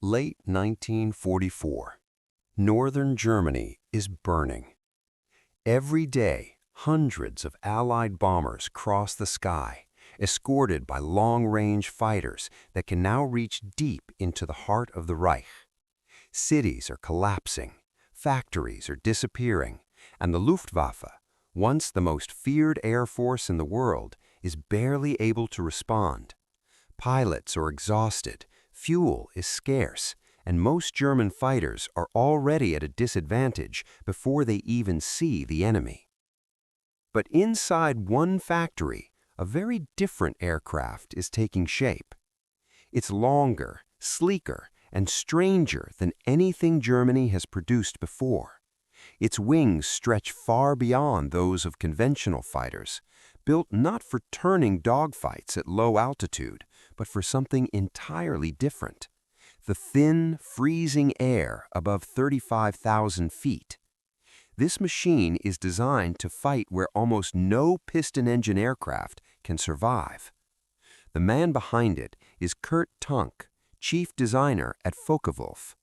Late 1944. Northern Germany is burning. Every day, hundreds of Allied bombers cross the sky, escorted by long-range fighters that can now reach deep into the heart of the Reich. Cities are collapsing, factories are disappearing, and the Luftwaffe, once the most feared air force in the world, is barely able to respond. Pilots are exhausted, fuel is scarce, and most German fighters are already at a disadvantage before they even see the enemy. But inside one factory, a very different aircraft is taking shape. It's longer, sleeker, and stranger than anything Germany has produced before. Its wings stretch far beyond those of conventional fighters, built not for turning dogfights at low altitude, but for something entirely different: the thin, freezing air above 35,000 feet. This machine is designed to fight where almost no piston-engine aircraft can survive. The man behind it is Kurt Tank, chief designer at Focke-Wulf.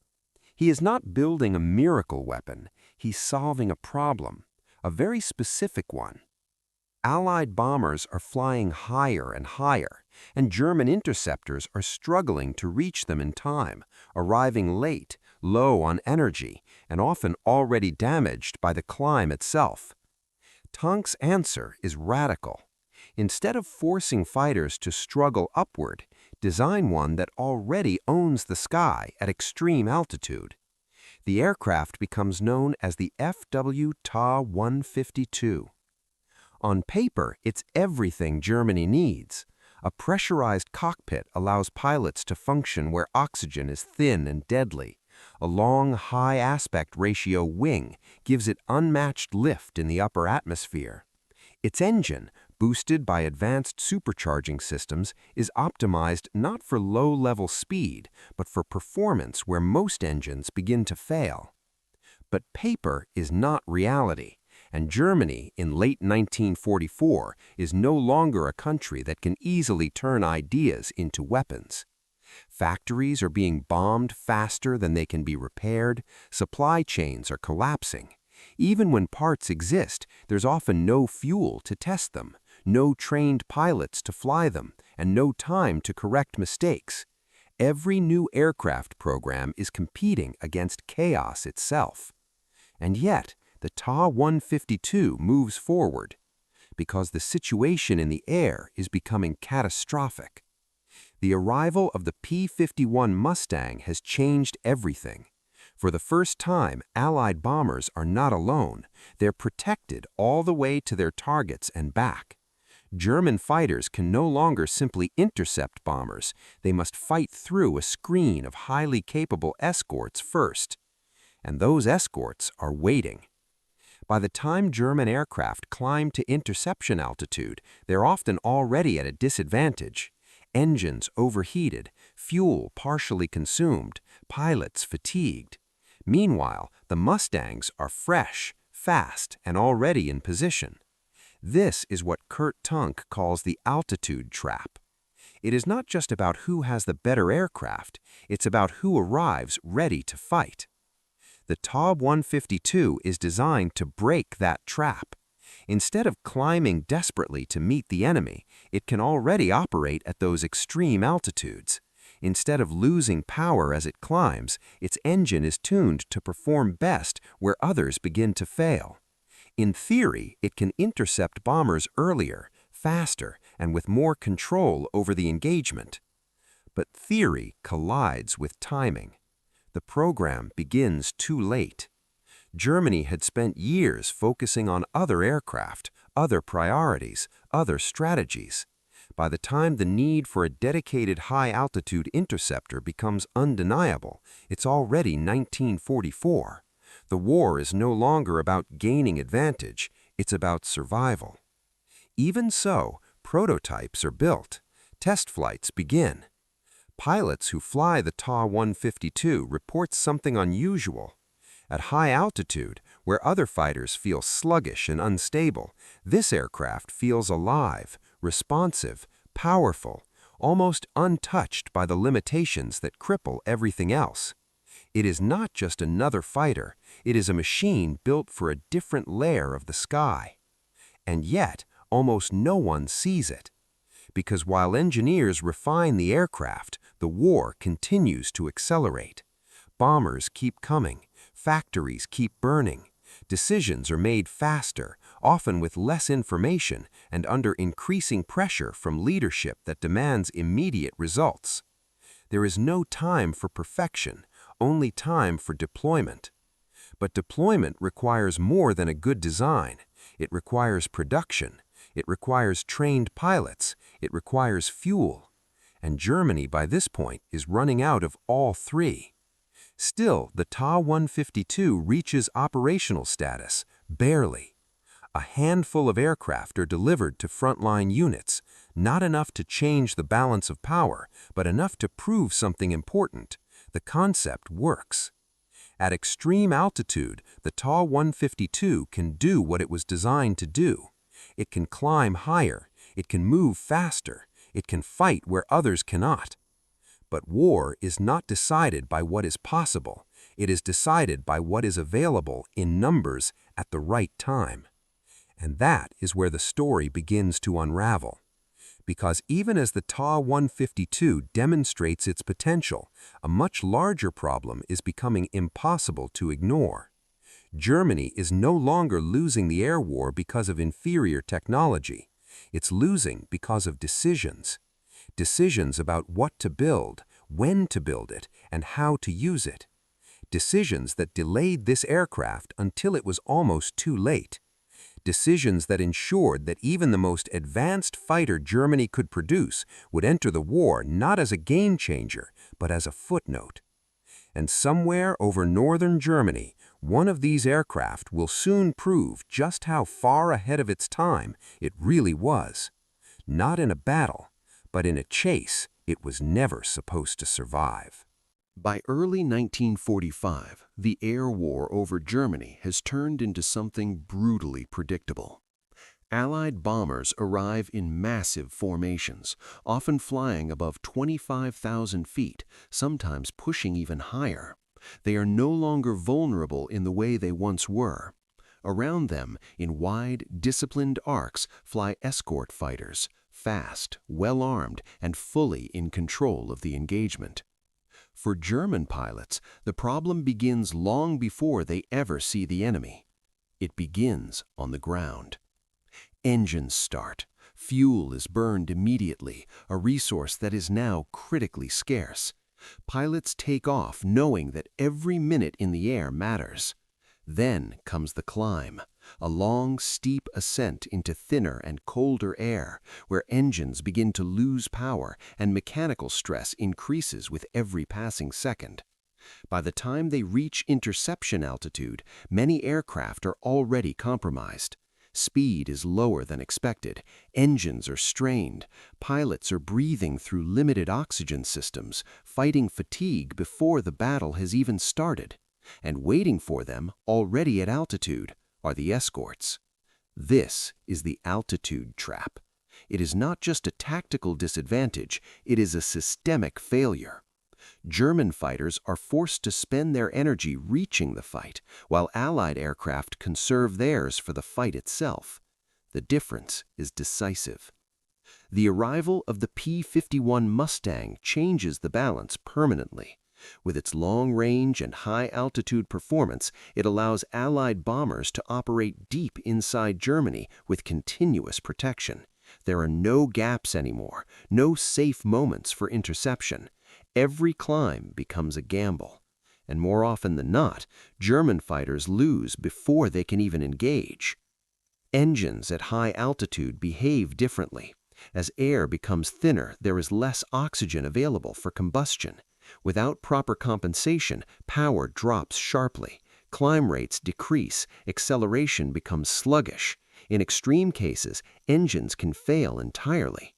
He is not building a miracle weapon, he's solving a problem, a very specific one. Allied bombers are flying higher and higher, and German interceptors are struggling to reach them in time, arriving late, low on energy, and often already damaged by the climb itself. Tank's answer is radical. Instead of forcing fighters to struggle upward, design one that already owns the sky at extreme altitude. The aircraft becomes known as the FW Ta 152. On paper, it's everything Germany needs. A pressurized cockpit allows pilots to function where oxygen is thin and deadly. A long, high aspect ratio wing gives it unmatched lift in the upper atmosphere. Its engine, boosted by advanced supercharging systems, is optimized not for low-level speed, but for performance where most engines begin to fail. But paper is not reality. And Germany, in late 1944, is no longer a country that can easily turn ideas into weapons. Factories are being bombed faster than they can be repaired, supply chains are collapsing. Even when parts exist, there's often no fuel to test them, no trained pilots to fly them, and no time to correct mistakes. Every new aircraft program is competing against chaos itself. And yet, the Ta 152 moves forward, because the situation in the air is becoming catastrophic. The arrival of the P-51 Mustang has changed everything. For the first time, Allied bombers are not alone. They're protected all the way to their targets and back. German fighters can no longer simply intercept bombers. They must fight through a screen of highly capable escorts first. And those escorts are waiting. By the time German aircraft climb to interception altitude, they're often already at a disadvantage. Engines overheated, fuel partially consumed, pilots fatigued. Meanwhile, the Mustangs are fresh, fast, and already in position. This is what Kurt Tank calls the altitude trap. It is not just about who has the better aircraft, it's about who arrives ready to fight. The Ta 152 is designed to break that trap. Instead of climbing desperately to meet the enemy, it can already operate at those extreme altitudes. Instead of losing power as it climbs, its engine is tuned to perform best where others begin to fail. In theory, it can intercept bombers earlier, faster, and with more control over the engagement. But theory collides with timing. The program begins too late. Germany had spent years focusing on other aircraft, other priorities, other strategies. By the time the need for a dedicated high-altitude interceptor becomes undeniable, it's already 1944. The war is no longer about gaining advantage, it's about survival. Even so, prototypes are built. Test flights begin. Pilots who fly the Ta 152 report something unusual. At high altitude, where other fighters feel sluggish and unstable, this aircraft feels alive, responsive, powerful, almost untouched by the limitations that cripple everything else. It is not just another fighter, it is a machine built for a different layer of the sky. And yet, almost no one sees it. Because while engineers refine the aircraft, the war continues to accelerate. Bombers keep coming, factories keep burning. Decisions are made faster, often with less information and under increasing pressure from leadership that demands immediate results. There is no time for perfection, only time for deployment. But deployment requires more than a good design. It requires production. It requires trained pilots. It requires fuel. And Germany, by this point, is running out of all three. Still, the Ta-152 reaches operational status, barely. A handful of aircraft are delivered to frontline units, not enough to change the balance of power, but enough to prove something important. The concept works. At extreme altitude, the Ta-152 can do what it was designed to do. It can climb higher, it can move faster, it can fight where others cannot. But war is not decided by what is possible. It is decided by what is available in numbers at the right time. And that is where the story begins to unravel. Because even as the Ta-152 demonstrates its potential, a much larger problem is becoming impossible to ignore. Germany is no longer losing the air war because of inferior technology. It's losing because of decisions. Decisions about what to build, when to build it, and how to use it. Decisions that delayed this aircraft until it was almost too late. Decisions that ensured that even the most advanced fighter Germany could produce would enter the war not as a game changer, but as a footnote. And somewhere over northern Germany, one of these aircraft will soon prove just how far ahead of its time it really was. Not in a battle, but in a chase it was never supposed to survive. By early 1945, the air war over Germany has turned into something brutally predictable. Allied bombers arrive in massive formations, often flying above 25,000 feet, sometimes pushing even higher. They are no longer vulnerable in the way they once were. Around them, in wide, disciplined arcs, fly escort fighters, fast, well-armed, and fully in control of the engagement. For German pilots, the problem begins long before they ever see the enemy. It begins on the ground. Engines start. Fuel is burned immediately, a resource that is now critically scarce. Pilots take off knowing that every minute in the air matters. Then comes the climb, a long, steep ascent into thinner and colder air, where engines begin to lose power and mechanical stress increases with every passing second. By the time they reach interception altitude, many aircraft are already compromised. Speed is lower than expected, engines are strained, pilots are breathing through limited oxygen systems, fighting fatigue before the battle has even started. And waiting for them, already at altitude, are the escorts. This is the altitude trap. It is not just a tactical disadvantage, it is a systemic failure. German fighters are forced to spend their energy reaching the fight, while Allied aircraft conserve theirs for the fight itself. The difference is decisive. The arrival of the P-51 Mustang changes the balance permanently. With its long range and high altitude performance, it allows Allied bombers to operate deep inside Germany with continuous protection. There are no gaps anymore, no safe moments for interception. Every climb becomes a gamble. And more often than not, German fighters lose before they can even engage. Engines at high altitude behave differently. As air becomes thinner, there is less oxygen available for combustion. Without proper compensation, power drops sharply. Climb rates decrease, acceleration becomes sluggish. In extreme cases, engines can fail entirely.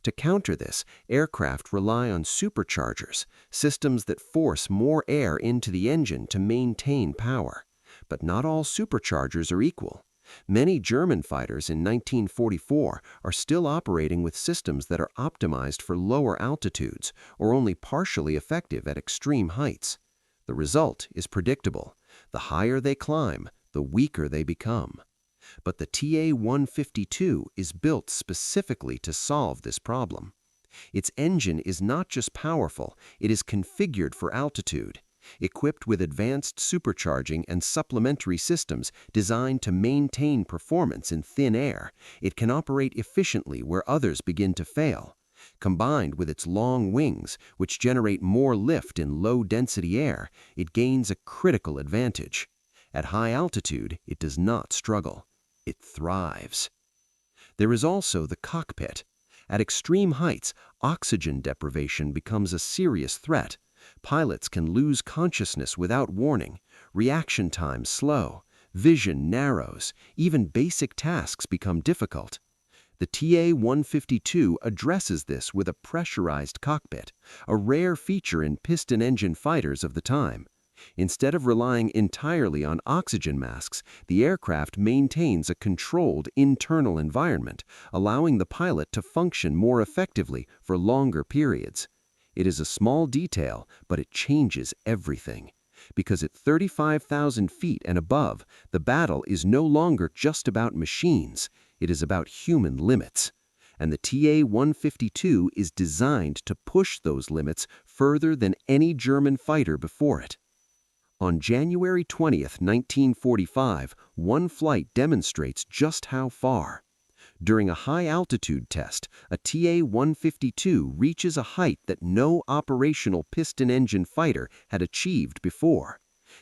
To counter this, aircraft rely on superchargers, systems that force more air into the engine to maintain power. But not all superchargers are equal. Many German fighters in 1944 are still operating with systems that are optimized for lower altitudes or only partially effective at extreme heights. The result is predictable. The higher they climb, the weaker they become. But the TA-152 is built specifically to solve this problem. Its engine is not just powerful, it is configured for altitude. Equipped with advanced supercharging and supplementary systems designed to maintain performance in thin air, it can operate efficiently where others begin to fail. Combined with its long wings, which generate more lift in low-density air, it gains a critical advantage. At high altitude, it does not struggle. It thrives. There is also the cockpit. At extreme heights, oxygen deprivation becomes a serious threat. Pilots can lose consciousness without warning, reaction times slow, vision narrows, even basic tasks become difficult. The TA-152 addresses this with a pressurized cockpit, a rare feature in piston-engine fighters of the time. Instead of relying entirely on oxygen masks, the aircraft maintains a controlled internal environment, allowing the pilot to function more effectively for longer periods. It is a small detail, but it changes everything. Because at 35,000 feet and above, the battle is no longer just about machines, it is about human limits. And the TA-152 is designed to push those limits further than any German fighter before it. On January 20, 1945, one flight demonstrates just how far. During a high-altitude test, a TA-152 reaches a height that no operational piston-engine fighter had achieved before.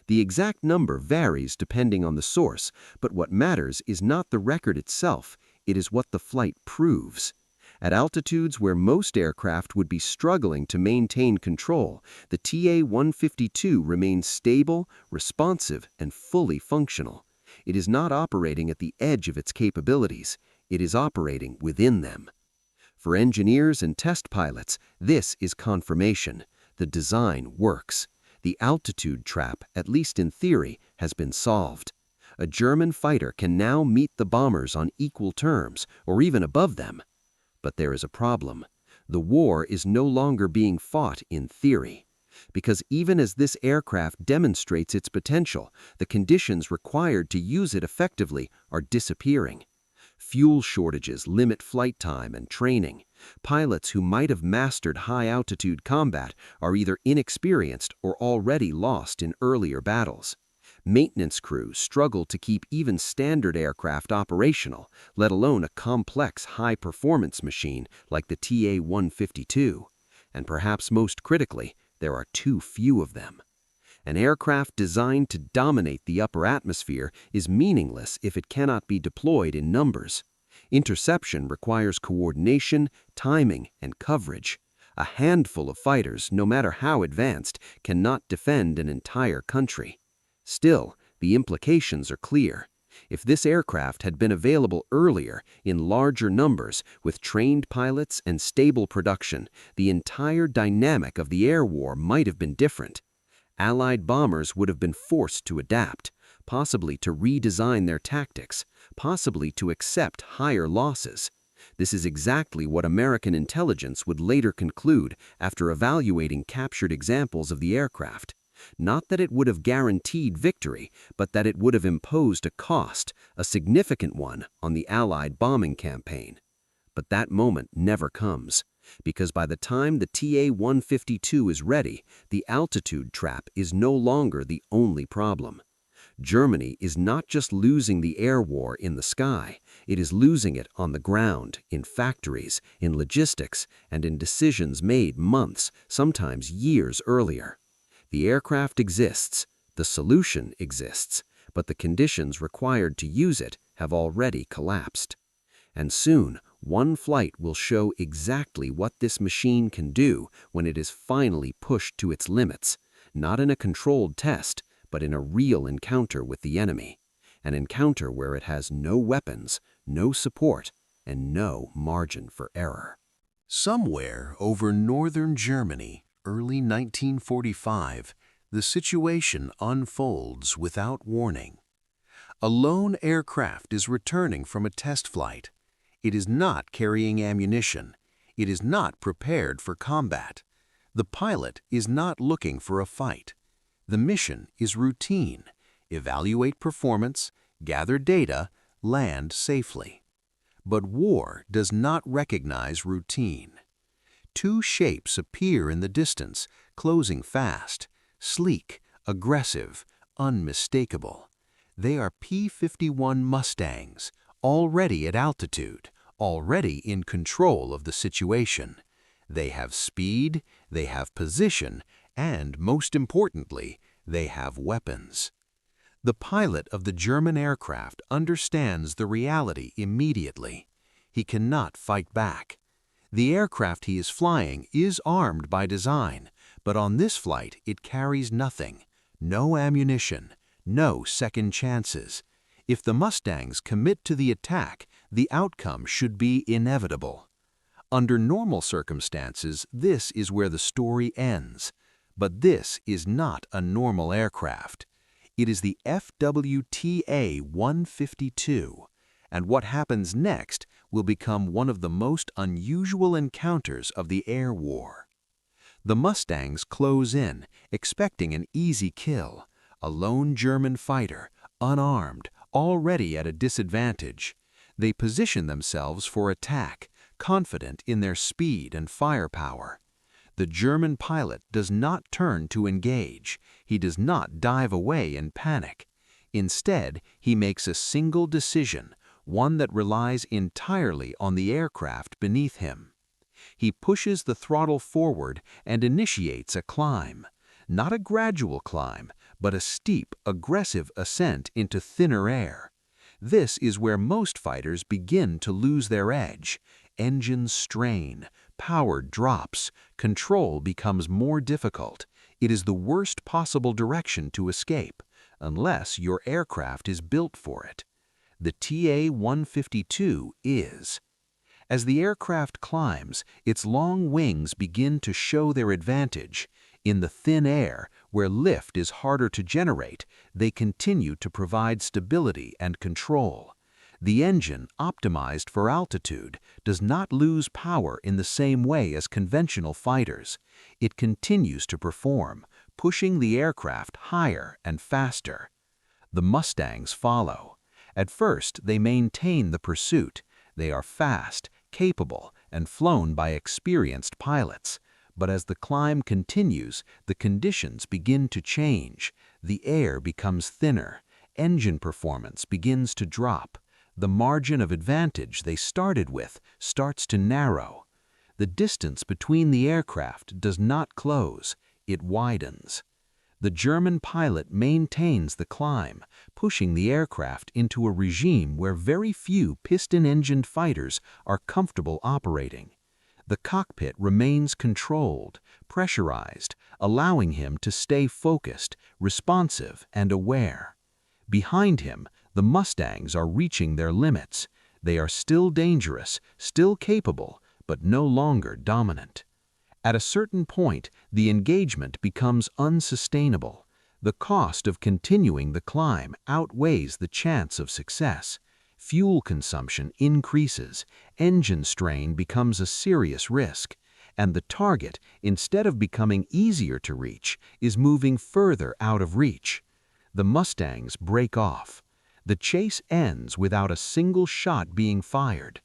The exact number varies depending on the source, but what matters is not the record itself, it is what the flight proves. At altitudes where most aircraft would be struggling to maintain control, the TA-152 remains stable, responsive, and fully functional. It is not operating at the edge of its capabilities. It is operating within them. For engineers and test pilots, this is confirmation. The design works. The altitude trap, at least in theory, has been solved. A German fighter can now meet the bombers on equal terms, or even above them. But there is a problem. The war is no longer being fought in theory. Because even as this aircraft demonstrates its potential, the conditions required to use it effectively are disappearing. Fuel shortages limit flight time and training. Pilots who might have mastered high-altitude combat are either inexperienced or already lost in earlier battles. Maintenance crews struggle to keep even standard aircraft operational, let alone a complex high-performance machine like the TA-152. And perhaps most critically, there are too few of them. An aircraft designed to dominate the upper atmosphere is meaningless if it cannot be deployed in numbers. Interception requires coordination, timing, and coverage. A handful of fighters, no matter how advanced, cannot defend an entire country. Still, the implications are clear. If this aircraft had been available earlier, in larger numbers, with trained pilots and stable production, the entire dynamic of the air war might have been different. Allied bombers would have been forced to adapt, possibly to redesign their tactics, possibly to accept higher losses. This is exactly what American intelligence would later conclude after evaluating captured examples of the aircraft. Not that it would have guaranteed victory, but that it would have imposed a cost, a significant one, on the Allied bombing campaign. But that moment never comes, because by the time the TA-152 is ready, the altitude trap is no longer the only problem. Germany is not just losing the air war in the sky, it is losing it on the ground, in factories, in logistics, and in decisions made months, sometimes years earlier. The aircraft exists, the solution exists, but the conditions required to use it have already collapsed. And soon, one flight will show exactly what this machine can do when it is finally pushed to its limits, not in a controlled test, but in a real encounter with the enemy, an encounter where it has no weapons, no support, and no margin for error. Somewhere over northern Germany, early 1945, the situation unfolds without warning. A lone aircraft is returning from a test flight. It is not carrying ammunition. It is not prepared for combat. The pilot is not looking for a fight. The mission is routine. Evaluate performance, gather data, land safely. But war does not recognize routine. Two shapes appear in the distance, closing fast, sleek, aggressive, unmistakable. They are P-51 Mustangs, already at altitude, already in control of the situation. They have speed, they have position, and, most importantly, they have weapons. The pilot of the German aircraft understands the reality immediately. He cannot fight back. The aircraft he is flying is armed by design, but on this flight it carries nothing. No ammunition, no second chances. If the Mustangs commit to the attack, the outcome should be inevitable. Under normal circumstances, this is where the story ends. But this is not a normal aircraft. It is the FWTA-152, and what happens next will become one of the most unusual encounters of the air war. The Mustangs close in, expecting an easy kill. A lone German fighter, unarmed, already at a disadvantage. They position themselves for attack, confident in their speed and firepower. The German pilot does not turn to engage. He does not dive away in panic. Instead, he makes a single decision, one that relies entirely on the aircraft beneath him. He pushes the throttle forward and initiates a climb. Not a gradual climb, but a steep, aggressive ascent into thinner air. This is where most fighters begin to lose their edge. Engines strain, power drops, control becomes more difficult. It is the worst possible direction to escape, unless your aircraft is built for it. The TA-152 is. As the aircraft climbs, its long wings begin to show their advantage. In the thin air, where lift is harder to generate, they continue to provide stability and control. The engine, optimized for altitude, does not lose power in the same way as conventional fighters. It continues to perform, pushing the aircraft higher and faster. The Mustangs follow. At first, they maintain the pursuit. They are fast, capable, and flown by experienced pilots. But as the climb continues, the conditions begin to change. The air becomes thinner. Engine performance begins to drop. The margin of advantage they started with starts to narrow. The distance between the aircraft does not close, it widens. The German pilot maintains the climb, pushing the aircraft into a regime where very few piston-engined fighters are comfortable operating. The cockpit remains controlled, pressurized, allowing him to stay focused, responsive, and aware. Behind him, the Mustangs are reaching their limits. They are still dangerous, still capable, but no longer dominant. At a certain point, the engagement becomes unsustainable. The cost of continuing the climb outweighs the chance of success. Fuel consumption increases, engine strain becomes a serious risk, and the target, instead of becoming easier to reach, is moving further out of reach. The Mustangs break off. The chase ends without a single shot being fired.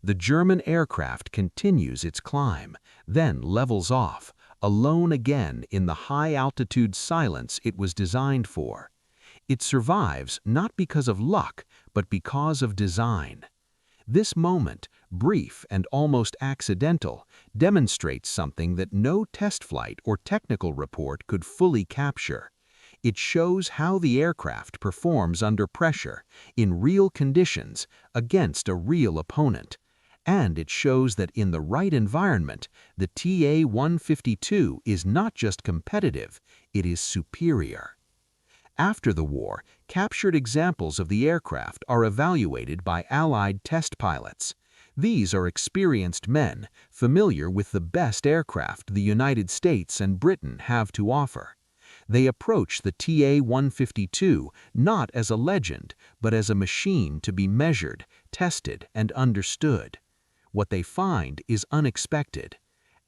The German aircraft continues its climb, then levels off, alone again in the high-altitude silence it was designed for. It survives not because of luck, but because of design. This moment, brief and almost accidental, demonstrates something that no test flight or technical report could fully capture. It shows how the aircraft performs under pressure, in real conditions, against a real opponent. And it shows that in the right environment, the TA-152 is not just competitive, it is superior. After the war, captured examples of the aircraft are evaluated by Allied test pilots. These are experienced men, familiar with the best aircraft the United States and Britain have to offer. They approach the TA-152 not as a legend, but as a machine to be measured, tested, and understood. What they find is unexpected.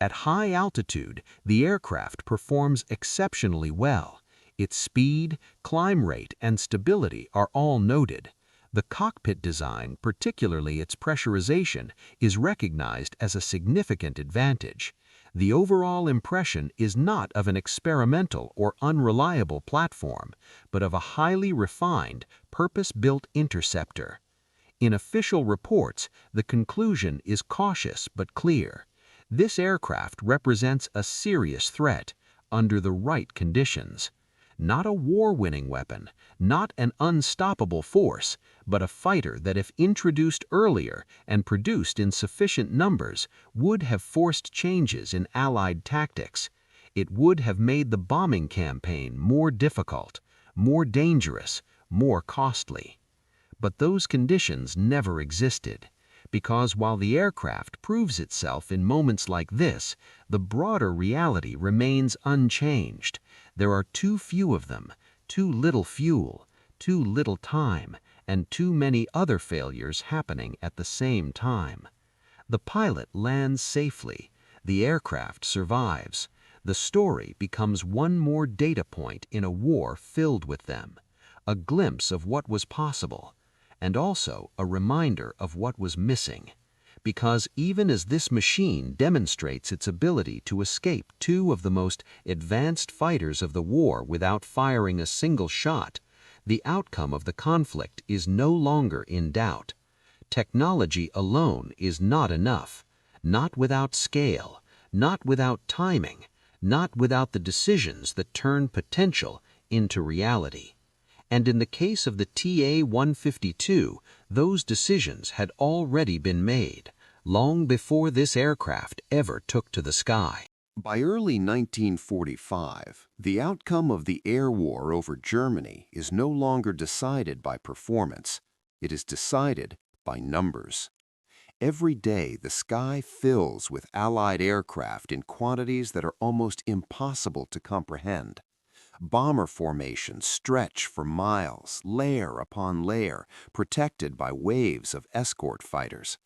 At high altitude, the aircraft performs exceptionally well. Its speed, climb rate, and stability are all noted. The cockpit design, particularly its pressurization, is recognized as a significant advantage. The overall impression is not of an experimental or unreliable platform, but of a highly refined, purpose-built interceptor. In official reports, the conclusion is cautious but clear. This aircraft represents a serious threat under the right conditions. Not a war-winning weapon, not an unstoppable force, but a fighter that if introduced earlier and produced in sufficient numbers would have forced changes in Allied tactics. It would have made the bombing campaign more difficult, more dangerous, more costly. But those conditions never existed, because while the aircraft proves itself in moments like this, the broader reality remains unchanged. There are too few of them, too little fuel, too little time, and too many other failures happening at the same time. The pilot lands safely. The aircraft survives. The story becomes one more data point in a war filled with them, a glimpse of what was possible, and also a reminder of what was missing. Because even as this machine demonstrates its ability to escape two of the most advanced fighters of the war without firing a single shot, the outcome of the conflict is no longer in doubt. Technology alone is not enough, not without scale, not without timing, not without the decisions that turn potential into reality. And in the case of the TA-152, those decisions had already been made, long before this aircraft ever took to the sky. By early 1945, the outcome of the air war over Germany is no longer decided by performance. It is decided by numbers. Every day, the sky fills with Allied aircraft in quantities that are almost impossible to comprehend. Bomber formations stretch for miles, layer upon layer, protected by waves of escort fighters.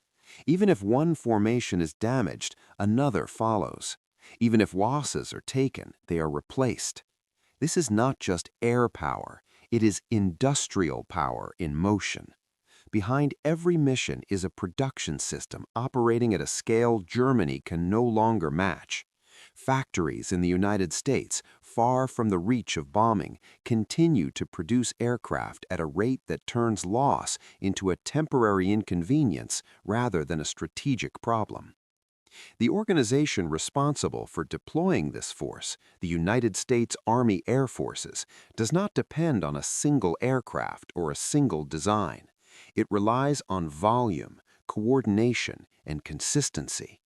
Even if one formation is damaged, another follows. Even if losses are taken, they are replaced. This is not just air power, it is industrial power in motion. Behind every mission is a production system operating at a scale Germany can no longer match. Factories in the United States, far from the reach of bombing, continue to produce aircraft at a rate that turns loss into a temporary inconvenience rather than a strategic problem. The organization responsible for deploying this force, the United States Army Air Forces, does not depend on a single aircraft or a single design. It relies on volume, coordination, and consistency.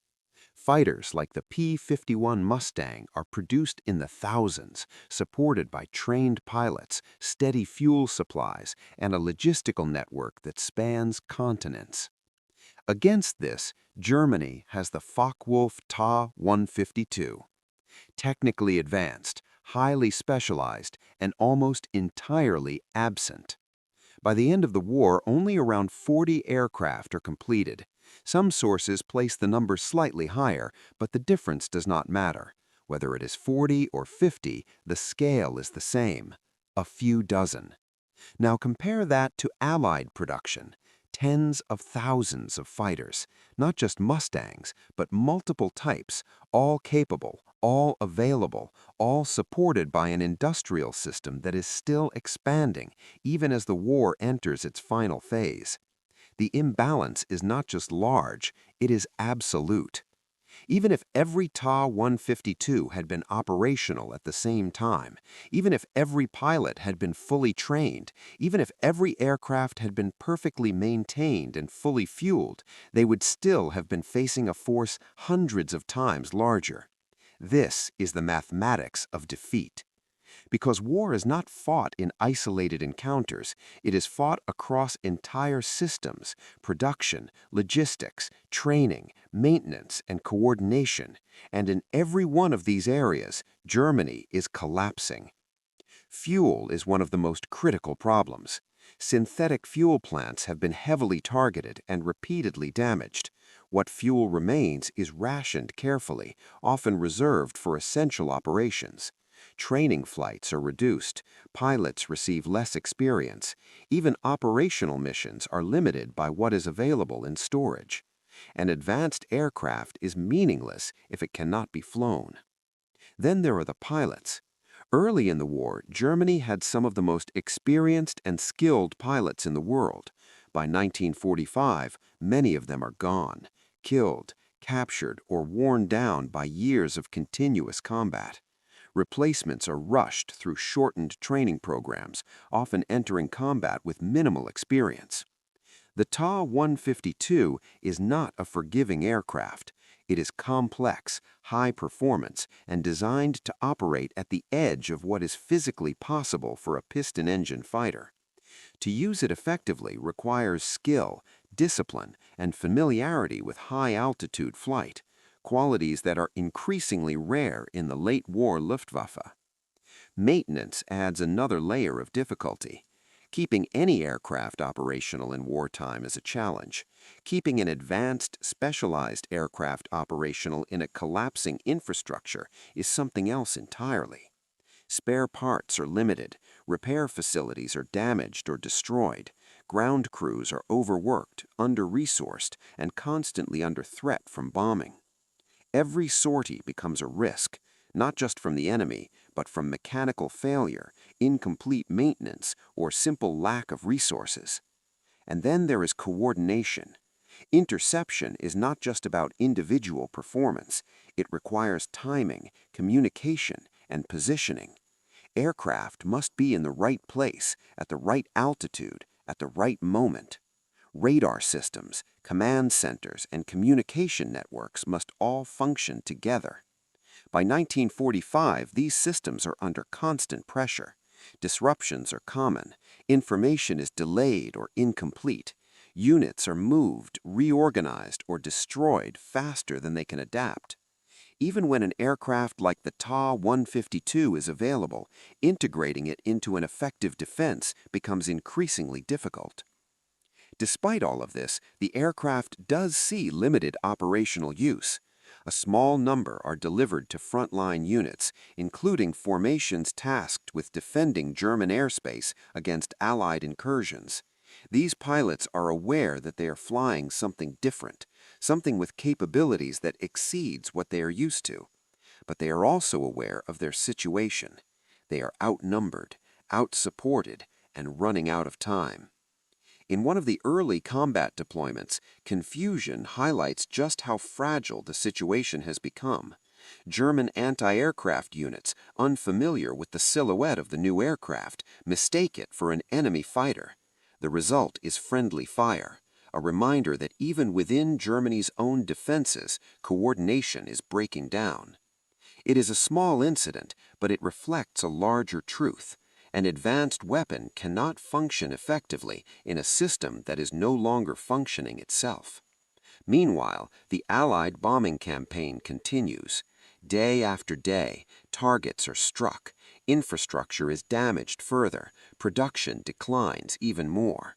Fighters like the P-51 Mustang are produced in the thousands, supported by trained pilots, steady fuel supplies, and a logistical network that spans continents. Against this, Germany has the Focke-Wulf Ta 152. Technically advanced, highly specialized, and almost entirely absent. By the end of the war, only around 40 aircraft are completed. Some sources place the number slightly higher, but the difference does not matter. Whether it is 40 or 50, the scale is the same, a few dozen. Now compare that to Allied production. Tens of thousands of fighters, not just Mustangs, but multiple types, all capable, all available, all supported by an industrial system that is still expanding, even as the war enters its final phase. The imbalance is not just large, it is absolute. Even if every Ta 152 had been operational at the same time, even if every pilot had been fully trained, even if every aircraft had been perfectly maintained and fully fueled, they would still have been facing a force hundreds of times larger. This is the mathematics of defeat. Because war is not fought in isolated encounters, it is fought across entire systems, production, logistics, training, maintenance, and coordination, and in every one of these areas, Germany is collapsing. Fuel is one of the most critical problems. Synthetic fuel plants have been heavily targeted and repeatedly damaged. What fuel remains is rationed carefully, often reserved for essential operations. Training flights are reduced, pilots receive less experience, even operational missions are limited by what is available in storage. An advanced aircraft is meaningless if it cannot be flown. Then there are the pilots. Early in the war, Germany had some of the most experienced and skilled pilots in the world. By 1945, many of them are gone, killed, captured, or worn down by years of continuous combat. Replacements are rushed through shortened training programs, often entering combat with minimal experience. The Ta-152 is not a forgiving aircraft. It is complex, high performance, and designed to operate at the edge of what is physically possible for a piston-engine fighter. To use it effectively requires skill, discipline, and familiarity with high-altitude flight, qualities that are increasingly rare in the late-war Luftwaffe. Maintenance adds another layer of difficulty. Keeping any aircraft operational in wartime is a challenge. Keeping an advanced, specialized aircraft operational in a collapsing infrastructure is something else entirely. Spare parts are limited, repair facilities are damaged or destroyed, ground crews are overworked, under-resourced, and constantly under threat from bombing. Every sortie becomes a risk, not just from the enemy, but from mechanical failure, incomplete maintenance, or simple lack of resources. And then there is coordination. Interception is not just about individual performance. It requires timing, communication, and positioning. Aircraft must be in the right place, at the right altitude, at the right moment. Radar systems, command centers, and communication networks must all function together. By 1945, these systems are under constant pressure. Disruptions are common. Information is delayed or incomplete. Units are moved, reorganized, or destroyed faster than they can adapt. Even when an aircraft like the Ta-152 is available, integrating it into an effective defense becomes increasingly difficult. Despite all of this, the aircraft does see limited operational use. A small number are delivered to frontline units, including formations tasked with defending German airspace against Allied incursions. These pilots are aware that they are flying something different, something with capabilities that exceeds what they are used to. But they are also aware of their situation. They are outnumbered, outsupported, and running out of time. In one of the early combat deployments, confusion highlights just how fragile the situation has become. German anti-aircraft units, unfamiliar with the silhouette of the new aircraft, mistake it for an enemy fighter. The result is friendly fire, a reminder that even within Germany's own defenses, coordination is breaking down. It is a small incident, but it reflects a larger truth. An advanced weapon cannot function effectively in a system that is no longer functioning itself. Meanwhile, the Allied bombing campaign continues. Day after day, targets are struck, infrastructure is damaged further, production declines even more.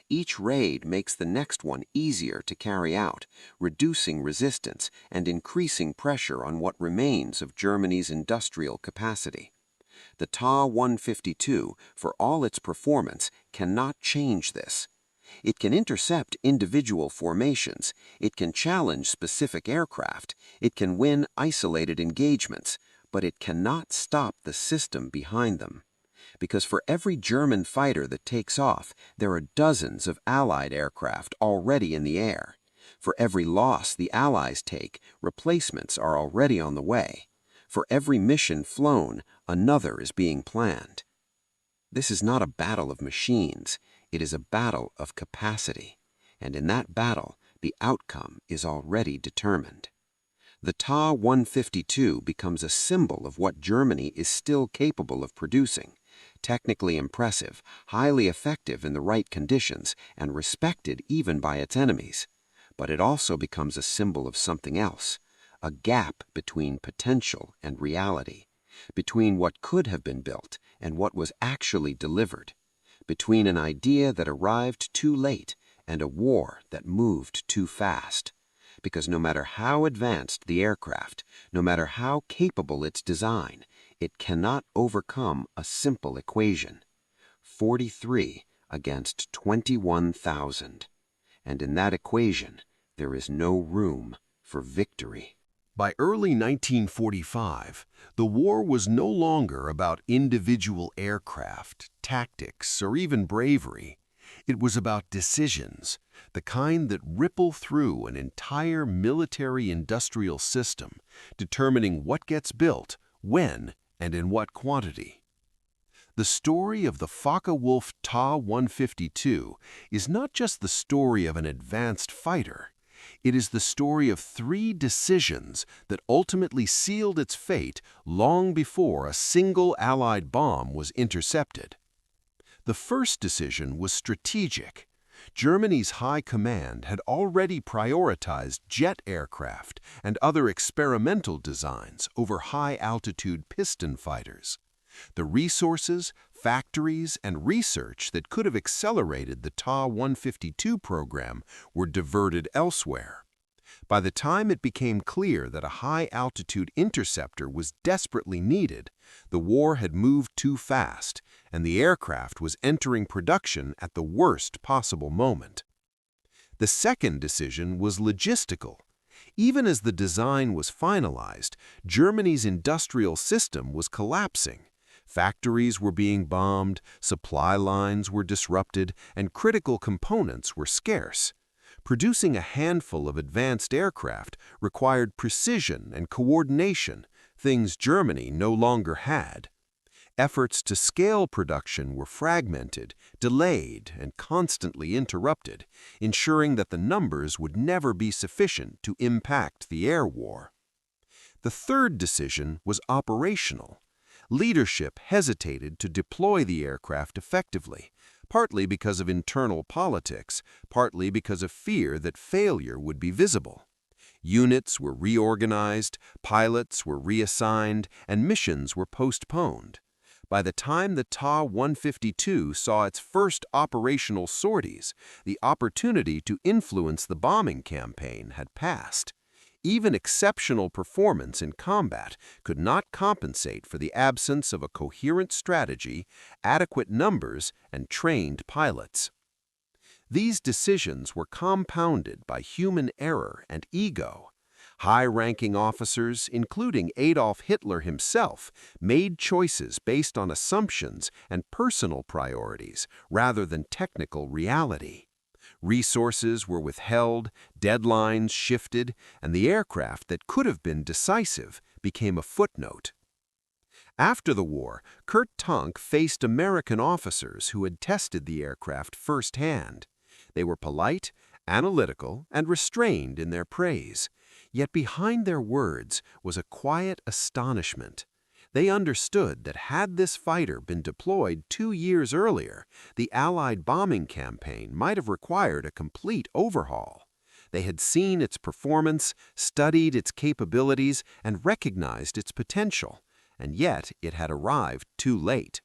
Each raid makes the next one easier to carry out, reducing resistance and increasing pressure on what remains of Germany's industrial capacity. The Ta-152, for all its performance, cannot change this. It can intercept individual formations, it can challenge specific aircraft, it can win isolated engagements, but it cannot stop the system behind them. Because for every German fighter that takes off, there are dozens of Allied aircraft already in the air. For every loss the Allies take, replacements are already on the way. For every mission flown, another is being planned. This is not a battle of machines, it is a battle of capacity. And in that battle, the outcome is already determined. The Ta-152 becomes a symbol of what Germany is still capable of producing. Technically impressive, highly effective in the right conditions, and respected even by its enemies. But it also becomes a symbol of something else. A gap between potential and reality, between what could have been built and what was actually delivered, between an idea that arrived too late and a war that moved too fast. Because no matter how advanced the aircraft, no matter how capable its design, it cannot overcome a simple equation: 43 against 21,000. And in that equation, there is no room for victory. By early 1945, the war was no longer about individual aircraft, tactics, or even bravery. It was about decisions, the kind that ripple through an entire military-industrial system, determining what gets built, when, and in what quantity. The story of the Focke-Wulf Ta 152 is not just the story of an advanced fighter. It is the story of 3 decisions that ultimately sealed its fate long before a single Allied bomb was intercepted. The first decision was strategic. Germany's high command had already prioritized jet aircraft and other experimental designs over high-altitude piston fighters. The resources, factories, and research that could have accelerated the Ta 152 program were diverted elsewhere. By the time it became clear that a high-altitude interceptor was desperately needed, the war had moved too fast, and the aircraft was entering production at the worst possible moment. The second decision was logistical. Even as the design was finalized, Germany's industrial system was collapsing. Factories were being bombed, supply lines were disrupted, and critical components were scarce. Producing a handful of advanced aircraft required precision and coordination, things Germany no longer had. Efforts to scale production were fragmented, delayed, and constantly interrupted, ensuring that the numbers would never be sufficient to impact the air war. The third decision was operational. Leadership hesitated to deploy the aircraft effectively, partly because of internal politics, partly because of fear that failure would be visible. Units were reorganized, pilots were reassigned, and missions were postponed. By the time the Ta 152 saw its first operational sorties, the opportunity to influence the bombing campaign had passed. Even exceptional performance in combat could not compensate for the absence of a coherent strategy, adequate numbers, and trained pilots. These decisions were compounded by human error and ego. High-ranking officers, including Adolf Hitler himself, made choices based on assumptions and personal priorities rather than technical reality. Resources were withheld, deadlines shifted, and the aircraft that could have been decisive became a footnote. After the war, Kurt Tank faced American officers who had tested the aircraft firsthand. They were polite, analytical, and restrained in their praise. Yet behind their words was a quiet astonishment. They understood that had this fighter been deployed 2 years earlier, the Allied bombing campaign might have required a complete overhaul. They had seen its performance, studied its capabilities, and recognized its potential, and yet it had arrived too late.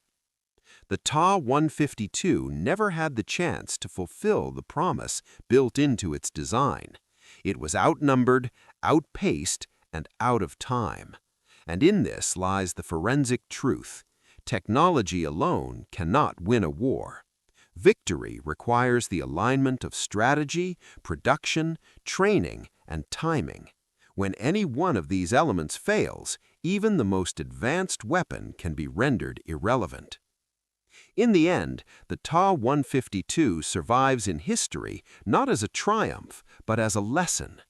The Ta 152 never had the chance to fulfill the promise built into its design. It was outnumbered, outpaced, and out of time. And in this lies the forensic truth. Technology alone cannot win a war. Victory requires the alignment of strategy, production, training, and timing. When any one of these elements fails, even the most advanced weapon can be rendered irrelevant. In the end, the Ta 152 survives in history not as a triumph, but as a lesson.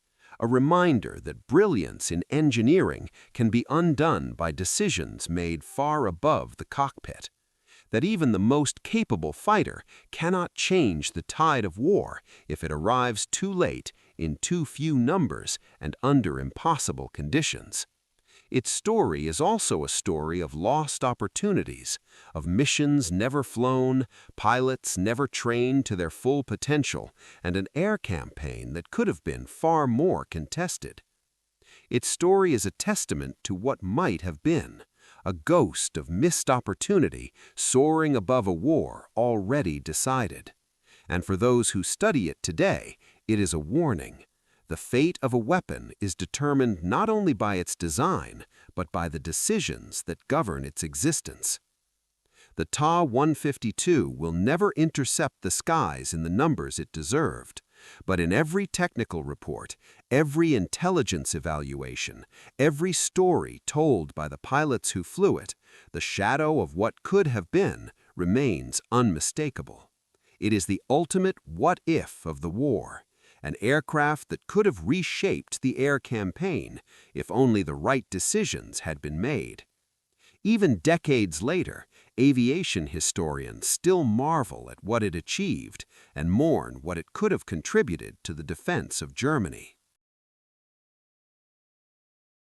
A reminder that brilliance in engineering can be undone by decisions made far above the cockpit. That even the most capable fighter cannot change the tide of war if it arrives too late, in too few numbers, and under impossible conditions. Its story is also a story of lost opportunities, of missions never flown, pilots never trained to their full potential, and an air campaign that could have been far more contested. Its story is a testament to what might have been, a ghost of missed opportunity soaring above a war already decided. And for those who study it today, it is a warning. The fate of a weapon is determined not only by its design, but by the decisions that govern its existence. The Ta-152 will never intercept the skies in the numbers it deserved, but in every technical report, every intelligence evaluation, every story told by the pilots who flew it, the shadow of what could have been remains unmistakable. It is the ultimate what-if of the war, an aircraft that could have reshaped the air campaign if only the right decisions had been made. Even decades later, aviation historians still marvel at what it achieved and mourn what it could have contributed to the defense of Germany.